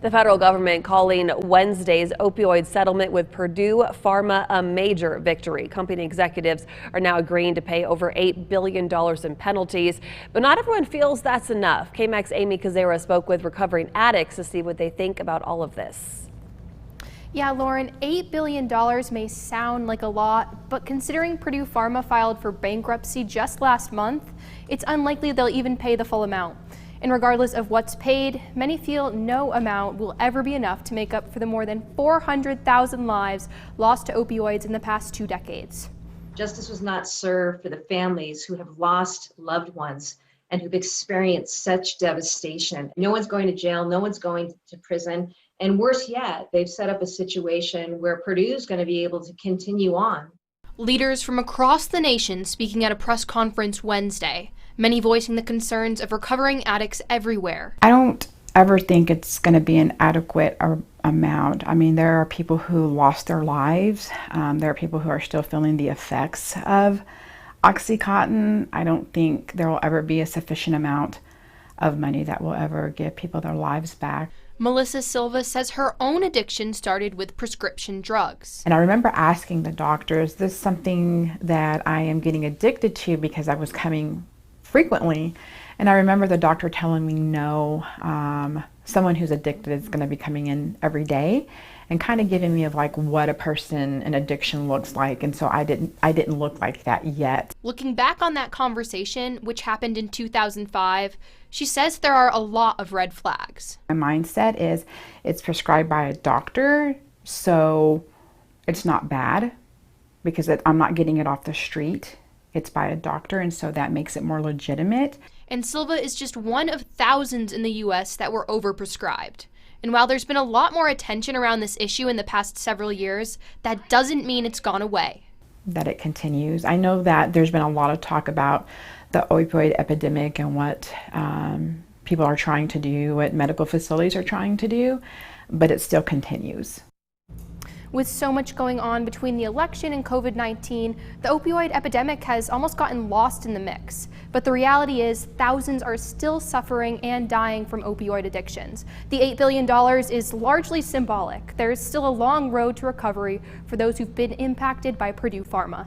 The federal government calling Wednesday's opioid settlement with Purdue Pharma a major victory. Company executives are now agreeing to pay over $8 billion in penalties, but not everyone feels that's enough. KAMC's Amy Koczera spoke with recovering addicts to see what they think about all of this. Yeah, Lauren, $8 billion may sound like a lot, but considering Purdue Pharma filed for bankruptcy just last month, it's unlikely they'll even pay the full amount. And regardless of what's paid, many feel no amount will ever be enough to make up for the more than 400,000 lives lost to opioids in the past 2 decades. Justice was not served for the families who have lost loved ones and who've experienced such devastation. No one's going to jail, no one's going to prison, and worse yet, they've set up a situation where Purdue's going to be able to continue on. Leaders from across the nation speaking at a press conference Wednesday, many voicing the concerns of recovering addicts everywhere. I don't ever think it's going to be an adequate amount. I mean, there are people who lost their lives. There are people who are still feeling the effects of Oxycontin. I don't think there will ever be a sufficient amount of money that will ever give people their lives back. Melissa Silva says her own addiction started with prescription drugs. And I remember asking the doctor, is this something that I am getting addicted to, because I was coming frequently? And I remember the doctor telling me no, someone who's addicted is going to be coming in every day, and kind of giving me of like what a person in addiction looks like. And so I didn't look like that yet. Looking back on that conversation, which happened in 2005, she says there are a lot of red flags. My mindset is it's prescribed by a doctor, so it's not bad because I'm not getting it off the street. It's by a doctor, and so that makes it more legitimate. And Silva is just one of thousands in the U.S. that were overprescribed. And while there's been a lot more attention around this issue in the past several years, that doesn't mean it's gone away. That it continues. I know that there's been a lot of talk about the opioid epidemic and what people are trying to do, what medical facilities are trying to do, but it still continues. With so much going on between the election and COVID-19, the opioid epidemic has almost gotten lost in the mix. But the reality is thousands are still suffering and dying from opioid addictions. The $8 billion is largely symbolic. There is still a long road to recovery for those who've been impacted by Purdue Pharma.